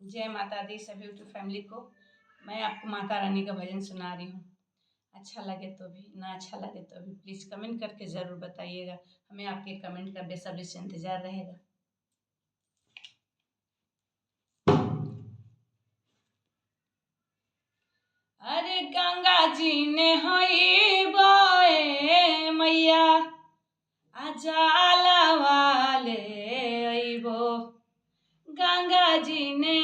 जय माता दी सभी यूट्यूब फैमिली को। मैं आपको माता रानी का भजन सुना रही हूँ। अच्छा लगे तो भी, ना अच्छा लगे तो भी प्लीज़ कमेंट करके ज़रूर बताइएगा। हमें आपके कमेंट का बेसब्री से इंतज़ार रहेगा। अरे गंगा जी ने हई बोए मैया आजाला वाले अइबो। गंगा जी ने